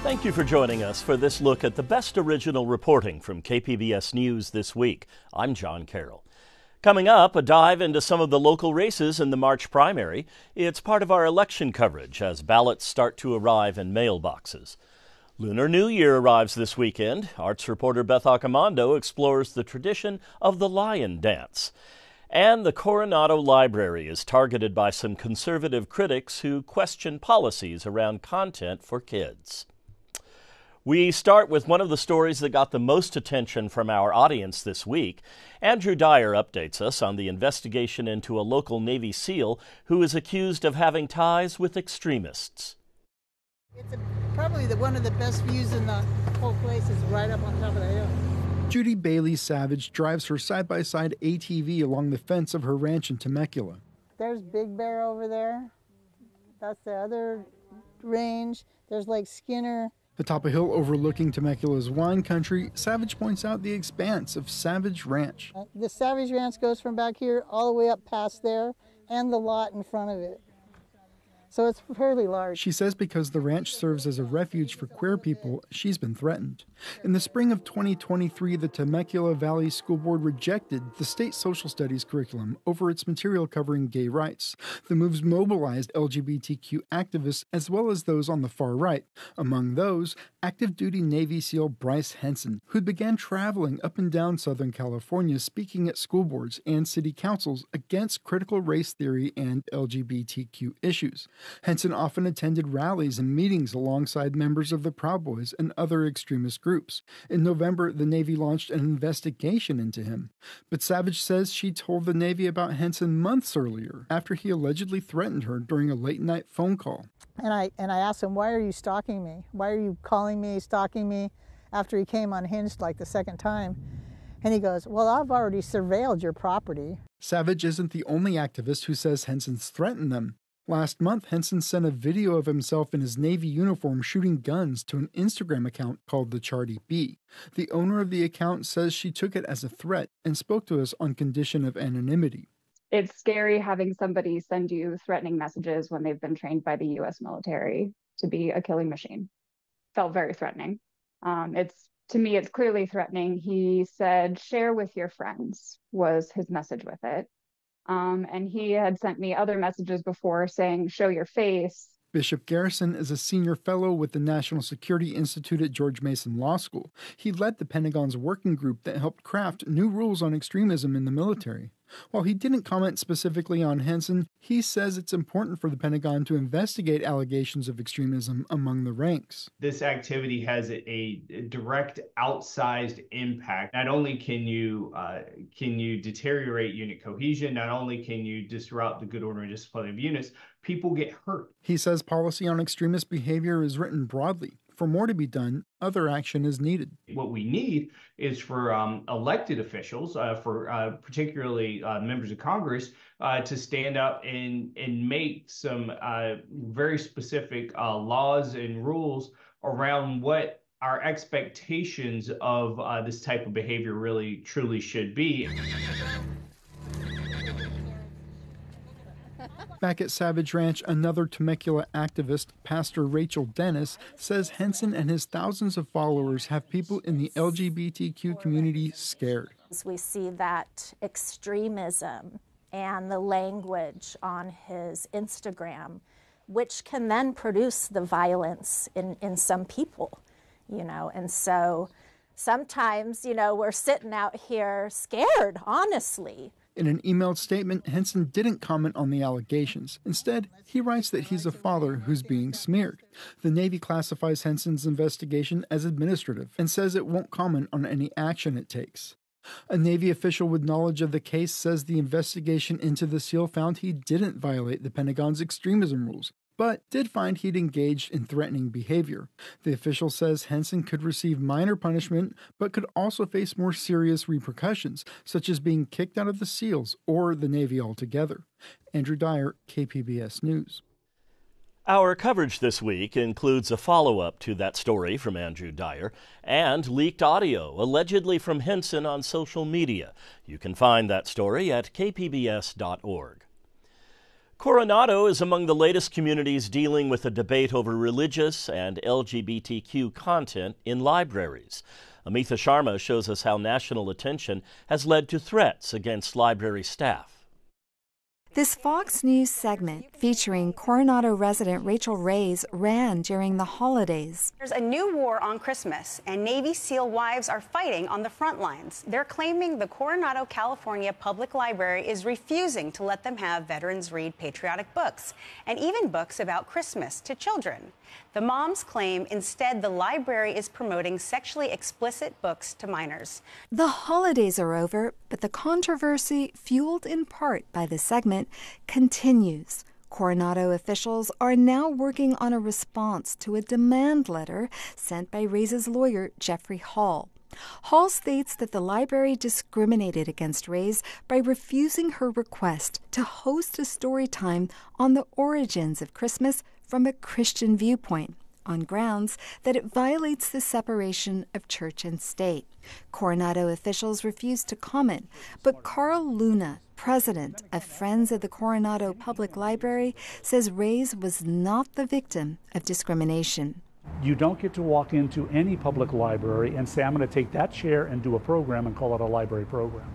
Thank you for joining us for this look at the best original reporting from KPBS News this week. I'm John Carroll. Coming up, a dive into some of the local races in the March primary. It's part of our election coverage as ballots start to arrive in mailboxes. Lunar New Year arrives this weekend. Arts reporter Beth Accomando explores the tradition of the lion dance. And the Coronado Library is targeted by some conservative critics who question policies around content for kids. We start with one of the stories that got the most attention from our audience this week. Andrew Dyer updates us on the investigation into a local Navy SEAL who is accused of having ties with extremists. It's probably one of the best views in the whole place is right up on top of the hill. Judy Bailey Savage drives her side-by-side ATV along the fence of her ranch in Temecula. There's Big Bear over there. That's the other range. There's Lake Skinner. Atop a hill overlooking Temecula's wine country, Savage points out the expanse of Savage Ranch. The Savage Ranch goes from back here all the way up past there and the lot in front of it. So it's fairly large. She says because the ranch serves as a refuge for queer people, she's been threatened. In the spring of 2023, the Temecula Valley School Board rejected the state social studies curriculum over its material covering gay rights. The moves mobilized LGBTQ activists as well as those on the far right. Among those, active duty Navy SEAL Bryce Henson, who began traveling up and down Southern California speaking at school boards and city councils against critical race theory and LGBTQ issues. Henson often attended rallies and meetings alongside members of the Proud Boys and other extremist groups. In November, the Navy launched an investigation into him. But Savage says she told the Navy about Henson months earlier, after he allegedly threatened her during a late-night phone call. And I asked him, why are you stalking me? Why are you calling me, stalking me, after he came unhinged like the second time? And he goes, well, I've already surveilled your property. Savage isn't the only activist who says Henson's threatened them. Last month, Henson sent a video of himself in his Navy uniform shooting guns to an Instagram account called the Charty Bee. The owner of the account says she took it as a threat and spoke to us on condition of anonymity. It's scary having somebody send you threatening messages when they've been trained by the U.S. military to be a killing machine. Felt very threatening. To me, it's clearly threatening. He said, share with your friends was his message with it. And he had sent me other messages before saying, show your face. Bishop Garrison is a senior fellow with the National Security Institute at George Mason Law School. He led the Pentagon's working group that helped craft new rules on extremism in the military. While he didn't comment specifically on Henson, he says it's important for the Pentagon to investigate allegations of extremism among the ranks. This activity has a direct outsized impact. Not only can you deteriorate unit cohesion, not only can you disrupt the good order and discipline of units, people get hurt. He says policy on extremist behavior is written broadly. For more to be done, other action is needed. What we need is for elected officials, particularly members of Congress, to stand up and make some very specific laws and rules around what our expectations of this type of behavior really truly should be. Back at Savage Ranch, another Temecula activist, Pastor Rachel Dennis, says Henson and his thousands of followers have people in the LGBTQ community scared. We see that extremism and the language on his Instagram, which can then produce the violence in some people, and so sometimes, we're sitting out here scared, honestly. In an emailed statement, Henson didn't comment on the allegations. Instead, he writes that he's a father who's being smeared. The Navy classifies Henson's investigation as administrative and says it won't comment on any action it takes. A Navy official with knowledge of the case says the investigation into the SEAL found he didn't violate the Pentagon's extremism rules, but did find he'd engaged in threatening behavior. The official says Henson could receive minor punishment, but could also face more serious repercussions, such as being kicked out of the SEALs or the Navy altogether. Andrew Dyer, KPBS News. Our coverage this week includes a follow-up to that story from Andrew Dyer and leaked audio allegedly from Henson on social media. You can find that story at kpbs.org. Coronado is among the latest communities dealing with a debate over religious and LGBTQ content in libraries. Amitha Sharma shows us how national attention has led to threats against library staff. This Fox News segment featuring Coronado resident Rachel Reyes ran during the holidays. There's a new war on Christmas, and Navy SEAL wives are fighting on the front lines. They're claiming the Coronado, California Public Library is refusing to let them have veterans read patriotic books, and even books about Christmas to children. The moms claim instead the library is promoting sexually explicit books to minors. The holidays are over, but the controversy, fueled in part by the segment, continues. Coronado officials are now working on a response to a demand letter sent by Reyes' lawyer, Jeffrey Hall. Hall states that the library discriminated against Reyes by refusing her request to host a story time on the origins of Christmas from a Christian viewpoint, on grounds that it violates the separation of church and state. Coronado officials refused to comment, but Carl Luna, president of Friends of the Coronado Public Library, says Reyes was not the victim of discrimination. You don't get to walk into any public library and say, I'm going to take that chair and do a program and call it a library program.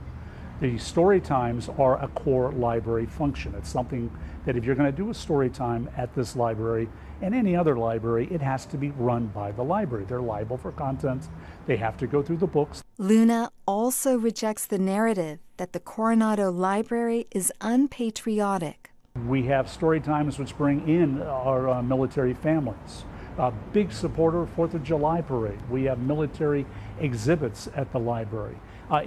The story times are a core library function. It's something that if you're going to do a story time at this library and any other library, it has to be run by the library. They're liable for content. They have to go through the books. Luna also rejects the narrative that the Coronado Library is unpatriotic. We have story times which bring in our military families. A big supporter of 4th of July parade. We have military exhibits at the library.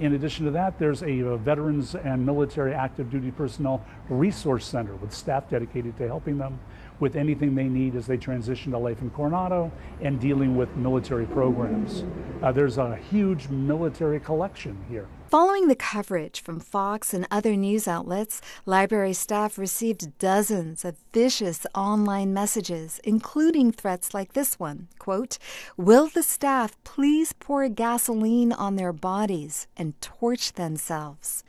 In addition to that, there's a veterans and military active duty personnel resource center with staff dedicated to helping them with anything they need as they transition to life in Coronado and dealing with military programs. There's a huge military collection here. Following the coverage from Fox and other news outlets, library staff received dozens of vicious online messages, including threats like this one, quote, "Will the staff please pour gasoline on their bodies and torch themselves?"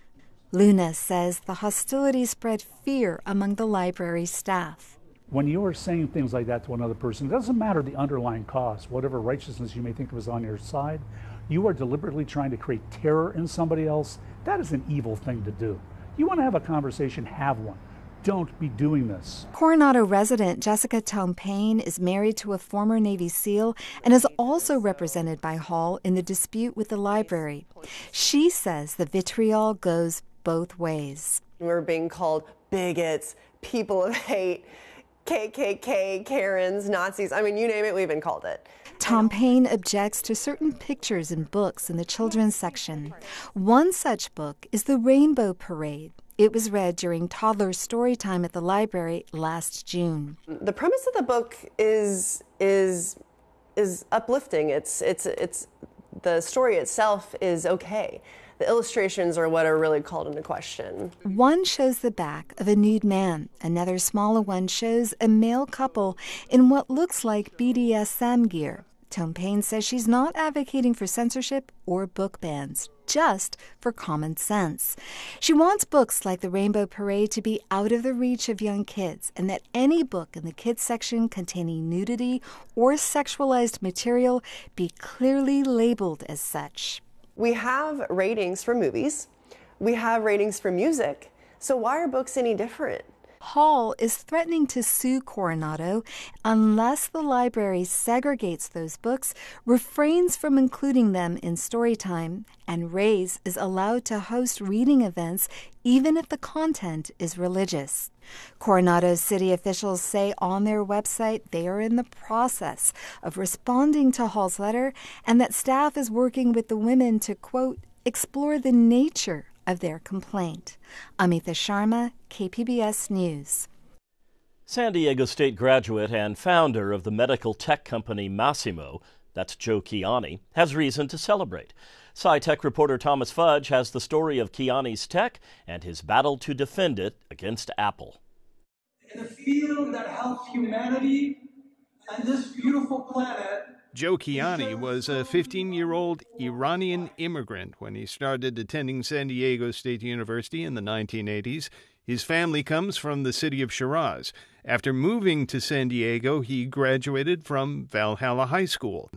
Luna says the hostilities spread fear among the library staff. When you are saying things like that to another person, it doesn't matter the underlying cause, whatever righteousness you may think was on your side, you are deliberately trying to create terror in somebody else. That is an evil thing to do. You want to have a conversation, have one. Don't be doing this. Coronado resident Jessica Tompane is married to a former Navy SEAL and is also represented by Hall in the dispute with the library. She says the vitriol goes both ways. We're being called bigots, people of hate, KKK, Karens, Nazis. I mean, you name it, we've been called it. Tompane objects to certain pictures and books in the children's section. One such book is The Rainbow Parade. It was read during toddler story time at the library last June. The premise of the book is uplifting. It's the story itself is okay. The illustrations are what are really called into question. One shows the back of a nude man. Another smaller one shows a male couple in what looks like BDSM gear. Tompane says she's not advocating for censorship or book bans, just for common sense. She wants books like The Rainbow Parade to be out of the reach of young kids, and that any book in the kids section containing nudity or sexualized material be clearly labeled as such. We have ratings for movies. We have ratings for music. So why are books any different? Hall is threatening to sue Coronado unless the library segregates those books, refrains from including them in storytime, and Reyes is allowed to host reading events even if the content is religious. Coronado's city officials say on their website they are in the process of responding to Hall's letter and that staff is working with the women to, quote, explore the nature of their complaint. Amitha Sharma, KPBS News. San Diego State graduate and founder of the medical tech company Massimo, that's Joe Chiani, has reason to celebrate. Sci-Tech reporter Thomas Fudge has the story of Chiani's tech and his battle to defend it against Apple. In a field that helps humanity and this beautiful planet. Joe Chiani was a 15-year-old Iranian immigrant when he started attending San Diego State University in the 1980s. His family comes from the city of Shiraz. After moving to San Diego, he graduated from Valhalla High School.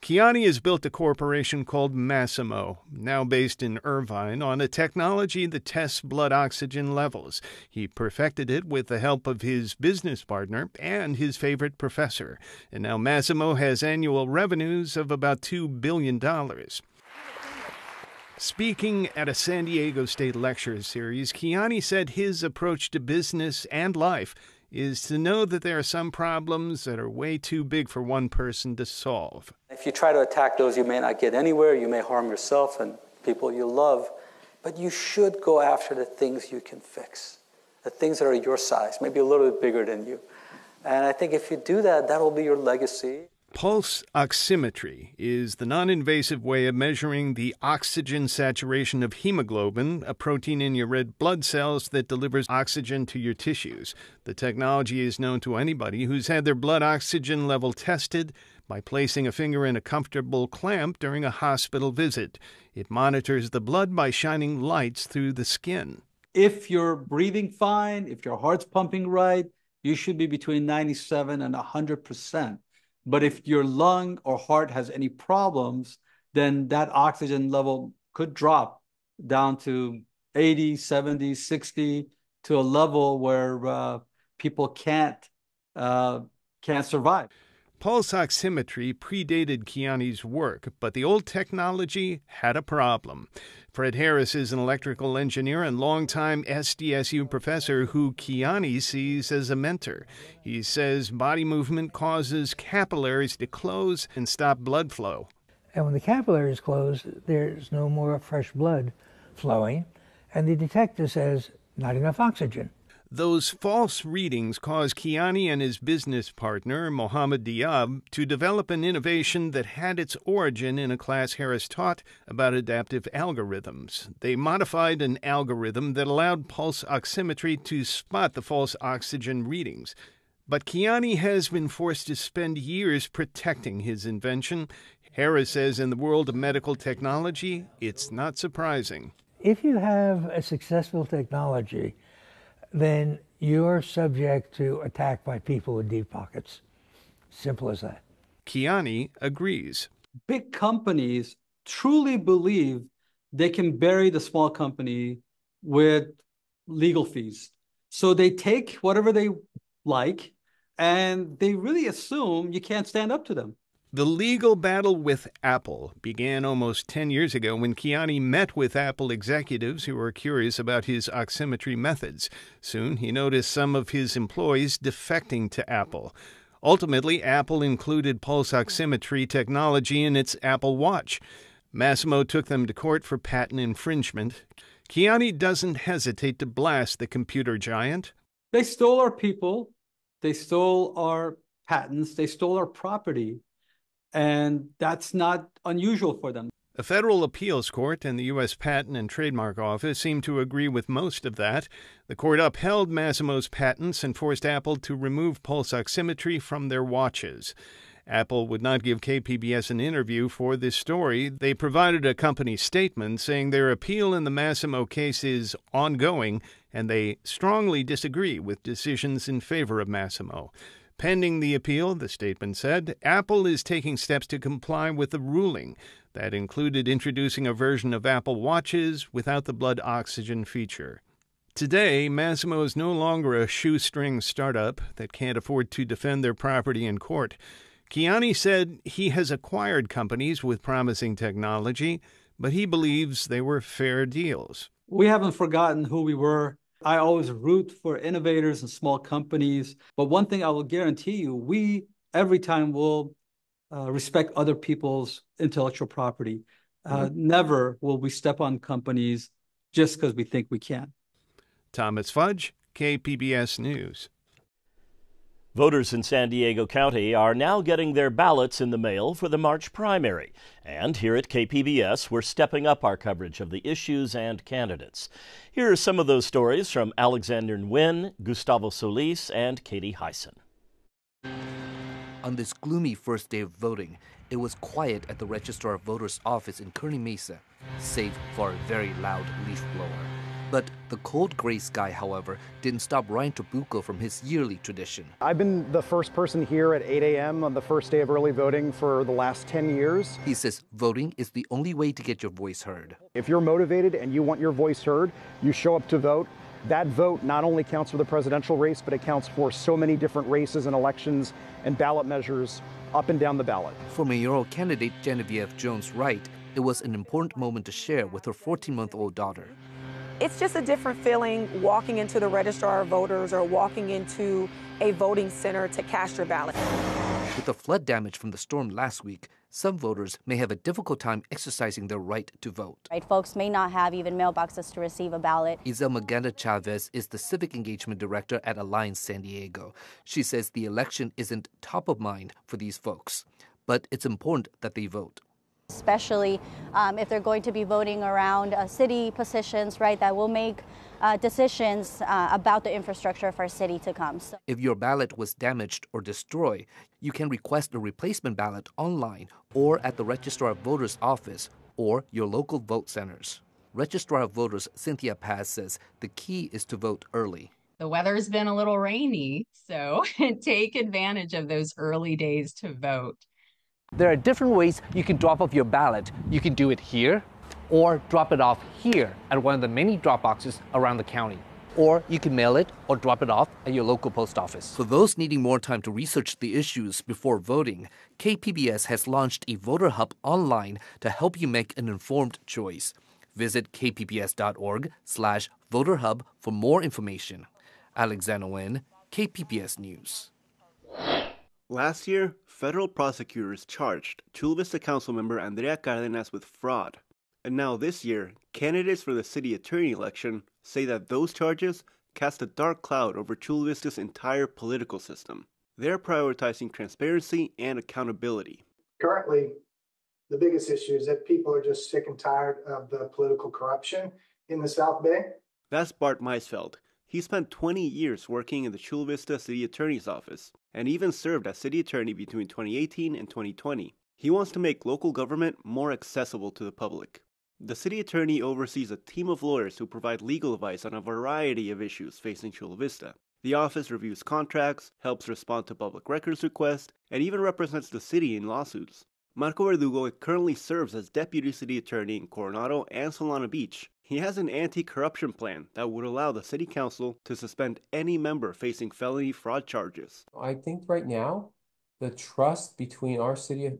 Kiani has built a corporation called Massimo, now based in Irvine, on a technology that tests blood oxygen levels. He perfected it with the help of his business partner and his favorite professor. And now Massimo has annual revenues of about $2 billion. Speaking at a San Diego State lecture series, Kiani said his approach to business and life is to know that there are some problems that are way too big for one person to solve. If you try to attack those, you may not get anywhere. You may harm yourself and people you love. But you should go after the things you can fix, the things that are your size, maybe a little bit bigger than you. And I think if you do that, that will be your legacy. Pulse oximetry is the non-invasive way of measuring the oxygen saturation of hemoglobin, a protein in your red blood cells that delivers oxygen to your tissues. The technology is known to anybody who's had their blood oxygen level tested by placing a finger in a comfortable clamp during a hospital visit. It monitors the blood by shining lights through the skin. If you're breathing fine, if your heart's pumping right, you should be between 97 and 100%. But if your lung or heart has any problems, then that oxygen level could drop down to 80, 70, 60, to a level where people can't survive. Pulse oximetry predated Kiani's work, but the old technology had a problem. Fred Harris is an electrical engineer and longtime SDSU professor who Kiani sees as a mentor. He says body movement causes capillaries to close and stop blood flow. And when the capillaries close, there's no more fresh blood flowing, and the detector says not enough oxygen. Those false readings caused Kiani and his business partner, Mohammed Diab, to develop an innovation that had its origin in a class Harris taught about adaptive algorithms. They modified an algorithm that allowed pulse oximetry to spot the false oxygen readings. But Kiani has been forced to spend years protecting his invention. Harris says in the world of medical technology, it's not surprising. If you have a successful technology, then you're subject to attack by people with deep pockets. Simple as that. Kiani agrees. Big companies truly believe they can bury the small company with legal fees. So they take whatever they like, and they really assume you can't stand up to them. The legal battle with Apple began almost 10 years ago when Kiani met with Apple executives who were curious about his oximetry methods. Soon, he noticed some of his employees defecting to Apple. Ultimately, Apple included pulse oximetry technology in its Apple Watch. Massimo took them to court for patent infringement. Kiani doesn't hesitate to blast the computer giant. They stole our people. They stole our patents. They stole our property. And that's not unusual for them. A federal appeals court and the U.S. Patent and Trademark Office seem to agree with most of that. The court upheld Massimo's patents and forced Apple to remove pulse oximetry from their watches. Apple would not give KPBS an interview for this story. They provided a company statement saying their appeal in the Massimo case is ongoing, and they strongly disagree with decisions in favor of Massimo. Pending the appeal, the statement said, Apple is taking steps to comply with the ruling. That included introducing a version of Apple Watches without the blood oxygen feature. Today, Massimo is no longer a shoestring startup that can't afford to defend their property in court. Kiani said he has acquired companies with promising technology, but he believes they were fair deals. We haven't forgotten who we were. I always root for innovators and small companies. But one thing I will guarantee you, we every time will respect other people's intellectual property. Never will we step on companies just because we think we can. Thomas Fudge, KPBS News. Voters in San Diego County are now getting their ballots in the mail for the March primary. And here at KPBS, we're stepping up our coverage of the issues and candidates. Here are some of those stories from Alexander Nguyen, Gustavo Solis, and Katie Hyson. On this gloomy first day of voting, it was quiet at the Registrar of Voters' office in Kearny Mesa, save for a very loud leaf blower. But the cold gray sky, however, didn't stop Ryan Trabuco from his yearly tradition. I've been the first person here at 8 a.m. on the first day of early voting for the last 10 years. He says voting is the only way to get your voice heard. If you're motivated and you want your voice heard, you show up to vote. That vote not only counts for the presidential race, but it counts for so many different races and elections and ballot measures up and down the ballot. For mayoral candidate Genevieve Jones-Wright, it was an important moment to share with her 14-month-old daughter. It's just a different feeling walking into the registrar of voters or walking into a voting center to cast your ballot. With the flood damage from the storm last week, some voters may have a difficult time exercising their right to vote. Right, folks may not have even mailboxes to receive a ballot. Isel Maganda Chavez is the Civic Engagement Director at Alliance San Diego. She says the election isn't top of mind for these folks, but it's important that they vote. Especially if they're going to be voting around city positions, right, that will make decisions about the infrastructure of our city to come. So if your ballot was damaged or destroyed, you can request a replacement ballot online or at the Registrar of Voters office or your local vote centers. Registrar of Voters Cynthia Paz says the key is to vote early. The weather's been a little rainy, so take advantage of those early days to vote. There are different ways you can drop off your ballot. You can do it here, or drop it off here at one of the many drop boxes around the county. Or you can mail it or drop it off at your local post office. For those needing more time to research the issues before voting, KPBS has launched a voter hub online to help you make an informed choice. Visit kpbs.org/voterhub for more information. Alexander Nguyen, KPBS News. Last year, federal prosecutors charged Chula Vista Councilmember Andrea Cardenas with fraud. And now this year, candidates for the city attorney election say that those charges cast a dark cloud over Chula Vista's entire political system. They're prioritizing transparency and accountability. Currently, the biggest issue is that people are just sick and tired of the political corruption in the South Bay. That's Bart Maisfeld. He spent 20 years working in the Chula Vista City Attorney's Office, and even served as city attorney between 2018 and 2020. He wants to make local government more accessible to the public. The city attorney oversees a team of lawyers who provide legal advice on a variety of issues facing Chula Vista. The office reviews contracts, helps respond to public records requests, and even represents the city in lawsuits. Marco Verdugo currently serves as deputy city attorney in Coronado and Solana Beach. He has an anti-corruption plan that would allow the city council to suspend any member facing felony fraud charges. I think right now, the trust between our city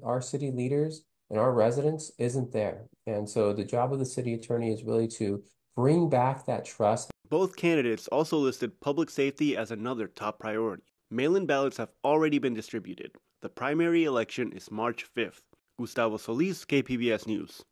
leaders and our residents isn't there. And so the job of the city attorney is really to bring back that trust. Both candidates also listed public safety as another top priority. Mail-in ballots have already been distributed. The primary election is March 5th. Gustavo Solis, KPBS News.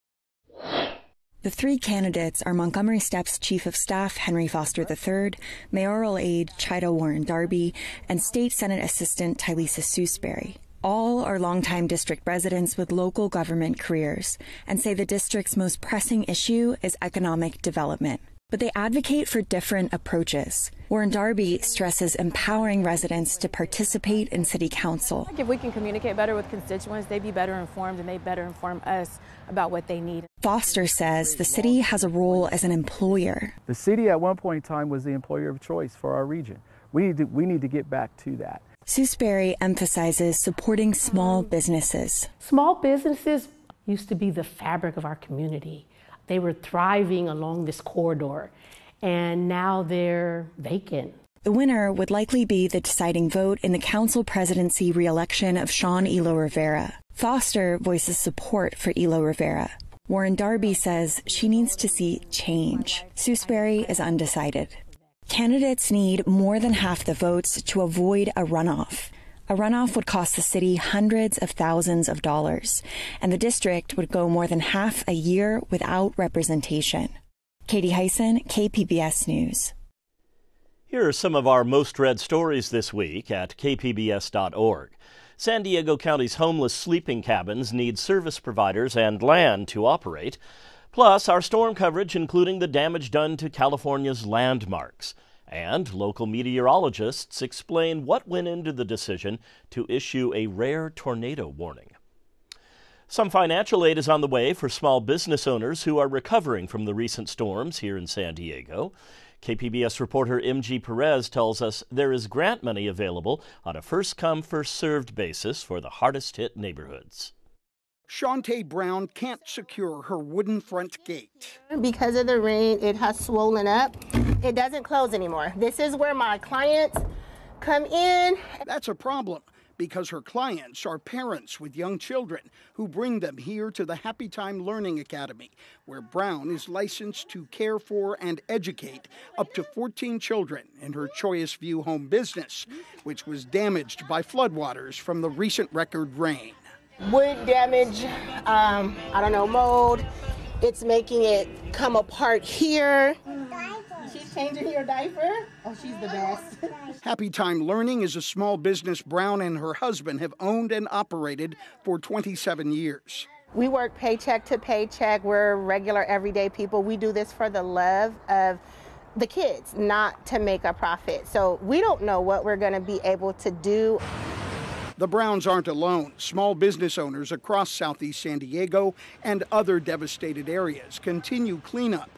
The three candidates are Montgomery Steps Chief of Staff Henry Foster III, Mayoral Aide Chida Warren Darby, and State Senate Assistant Tylisa Sewsbury. All are longtime district residents with local government careers and say the district's most pressing issue is economic development. But they advocate for different approaches. Warren Darby stresses empowering residents to participate in city council. If we can communicate better with constituents, they'd be better informed and they better inform us about what they need. Foster says the city has a role as an employer. The city at one point in time was the employer of choice for our region. We need to get back to that. Sewsbury emphasizes supporting small businesses. Small businesses used to be the fabric of our community. They were thriving along this corridor, and now they're vacant. The winner would likely be the deciding vote in the council presidency re-election of Sean Elo Rivera. Foster voices support for Elo Rivera. Warren Darby says she needs to see change. Sewsbury is undecided. Candidates need more than half the votes to avoid a runoff. A runoff would cost the city hundreds of thousands of dollars, and the district would go more than half a year without representation. Katie Hyson, KPBS News. Here are some of our most read stories this week at kpbs.org. San Diego County's homeless sleeping cabins need service providers and land to operate. Plus, our storm coverage, including the damage done to California's landmarks. And local meteorologists explain what went into the decision to issue a rare tornado warning. Some financial aid is on the way for small business owners who are recovering from the recent storms here in San Diego. KPBS reporter MG Perez tells us there is grant money available on a first-come, first-served basis for the hardest-hit neighborhoods. Shantae Brown can't secure her wooden front gate. Because of the rain, it has swollen up. It doesn't close anymore. This is where my clients come in. That's a problem, because her clients are parents with young children who bring them here to the Happy Time Learning Academy, where Brown is licensed to care for and educate up to 14 children in her Choice View home business, which was damaged by floodwaters from the recent record rain. Wood damage, mold. It's making it come apart here. She's changing your diaper? Oh, she's the best. Happy Time Learning is a small business Brown and her husband have owned and operated for 27 years. We work paycheck to paycheck. We're regular, everyday people. We do this for the love of the kids, not to make a profit. So we don't know what we're going to be able to do. The Browns aren't alone. Small business owners across Southeast San Diego and other devastated areas continue cleanup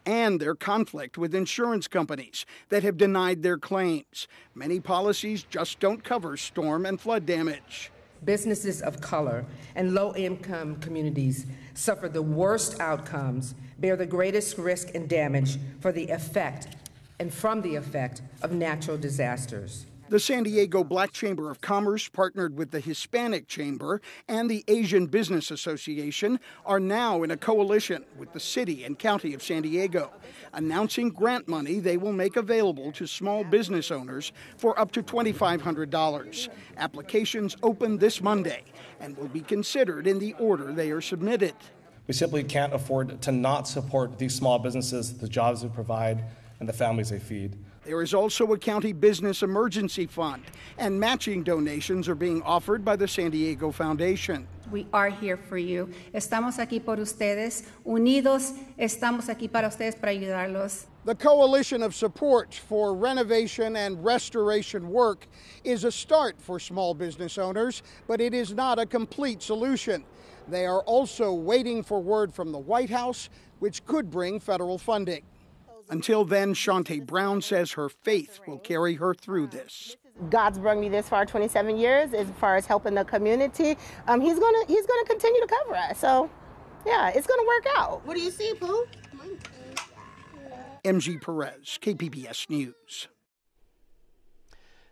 and their conflict with insurance companies that have denied their claims. Many policies just don't cover storm and flood damage. Businesses of color and low-income communities suffer the worst outcomes, bear the greatest risk and damage from the effect of natural disasters. The San Diego Black Chamber of Commerce partnered with the Hispanic Chamber and the Asian Business Association are now in a coalition with the city and county of San Diego, announcing grant money they will make available to small business owners for up to $2,500. Applications open this Monday and will be considered in the order they are submitted. We simply can't afford to not support these small businesses, the jobs they provide, and the families they feed. There is also a county business emergency fund, and matching donations are being offered by the San Diego Foundation. We are here for you. Estamos aquí por ustedes. Unidos, estamos aquí para ustedes para ayudarlos. The coalition of support for renovation and restoration work is a start for small business owners, but it is not a complete solution. They are also waiting for word from the White House, which could bring federal funding. Until then, Shantae Brown says her faith will carry her through this. God's brought me this far, 27 years, as far as helping the community. He's gonna continue to cover us. So, yeah, it's gonna work out. What do you see, Pooh? MG Perez, KPBS News.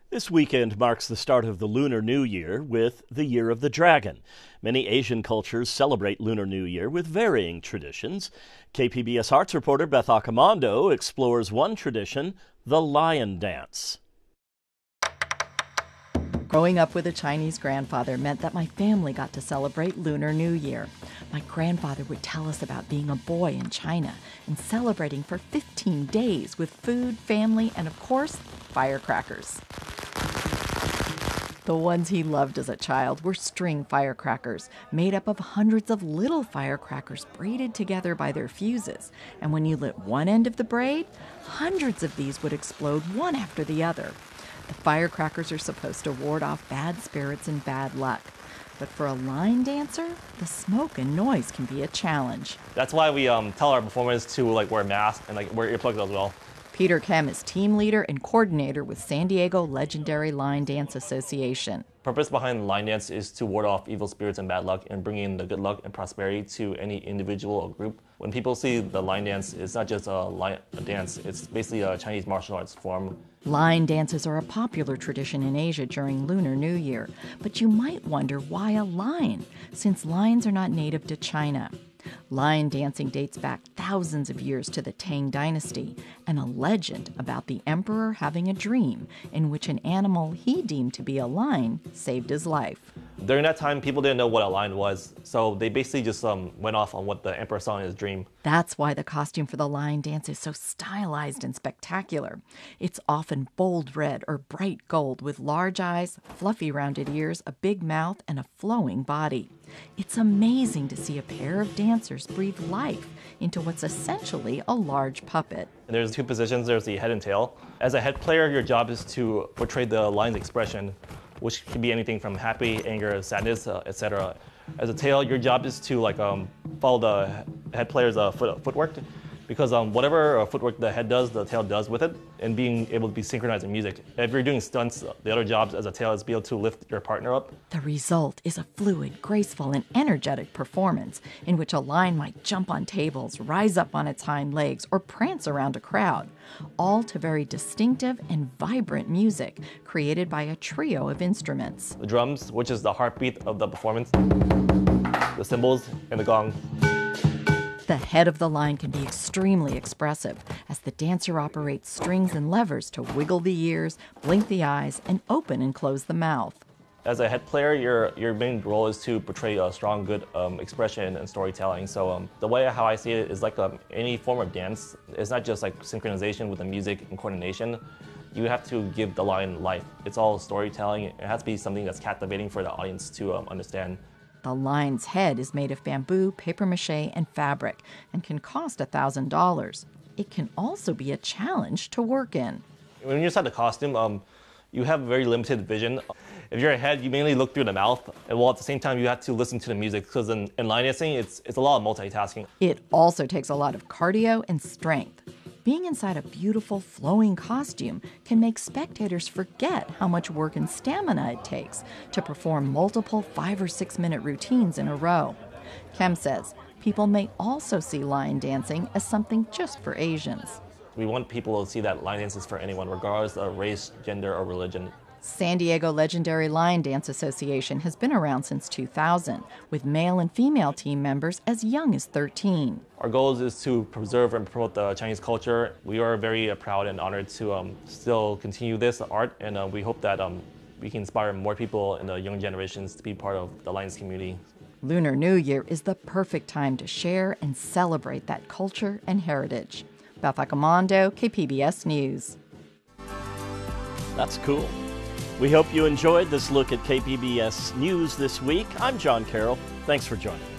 This weekend marks the start of the Lunar New Year with the Year of the Dragon. Many Asian cultures celebrate Lunar New Year with varying traditions. KPBS arts reporter Beth Accomando explores one tradition, the lion dance. Growing up with a Chinese grandfather meant that my family got to celebrate Lunar New Year. My grandfather would tell us about being a boy in China and celebrating for 15 days with food, family, and of course, firecrackers. The ones he loved as a child were string firecrackers, made up of hundreds of little firecrackers braided together by their fuses. And when you lit one end of the braid, hundreds of these would explode one after the other. The firecrackers are supposed to ward off bad spirits and bad luck. But for a line dancer, the smoke and noise can be a challenge. That's why we tell our performers to wear masks and wear earplugs as well. Peter Kem is team leader and coordinator with San Diego Legendary Line Dance Association. Purpose behind line dance is to ward off evil spirits and bad luck and bring in the good luck and prosperity to any individual or group. When people see the line dance, it's not just a dance, it's basically a Chinese martial arts form. Line dances are a popular tradition in Asia during Lunar New Year, but you might wonder why a line, since lines are not native to China. Lion dancing dates back thousands of years to the Tang Dynasty, and a legend about the emperor having a dream in which an animal he deemed to be a lion saved his life. During that time, people didn't know what a lion was, so they basically just went off on what the emperor saw in his dream. That's why the costume for the lion dance is so stylized and spectacular. It's often bold red or bright gold with large eyes, fluffy rounded ears, a big mouth, and a flowing body. It's amazing to see a pair of dancers breathe life into what's essentially a large puppet. There's two positions, there's the head and tail. As a head player, your job is to portray the lion's expression, which can be anything from happy, anger, sadness, etc. As a tail, your job is to follow the head player's footwork, because whatever footwork the head does, the tail does with it, and being able to be synchronized in music. If you're doing stunts, the other jobs as a tail is be able to lift your partner up. The result is a fluid, graceful, and energetic performance in which a line might jump on tables, rise up on its hind legs, or prance around a crowd, all to very distinctive and vibrant music created by a trio of instruments. The drums, which is the heartbeat of the performance, the cymbals, and the gong. The head of the line can be extremely expressive as the dancer operates strings and levers to wiggle the ears, blink the eyes, and open and close the mouth. As a head player, your main role is to portray a strong, good expression and storytelling. So the way how I see it is like any form of dance. It's not just like synchronization with the music and coordination. You have to give the line life. It's all storytelling. It has to be something that's captivating for the audience to understand. The line's head is made of bamboo, papier-mâché, and fabric and can cost $1,000. It can also be a challenge to work in. When you're inside the costume, you have very limited vision. If you're a head, you mainly look through the mouth, and while at the same time you have to listen to the music, because in line dancing, it's a lot of multitasking. It also takes a lot of cardio and strength. Being inside a beautiful, flowing costume can make spectators forget how much work and stamina it takes to perform multiple 5 or 6 minute routines in a row. Kem says people may also see line dancing as something just for Asians. We want people to see that line dance is for anyone, regardless of race, gender, or religion. San Diego Legendary Line Dance Association has been around since 2000, with male and female team members as young as 13. Our goal is to preserve and promote the Chinese culture. We are very proud and honored to still continue this art, and we hope that we can inspire more people in the young generations to be part of the Lions community. Lunar New Year is the perfect time to share and celebrate that culture and heritage. Beth Accomando, KPBS News. That's cool. We hope you enjoyed this look at KPBS News this week. I'm John Carroll. Thanks for joining us.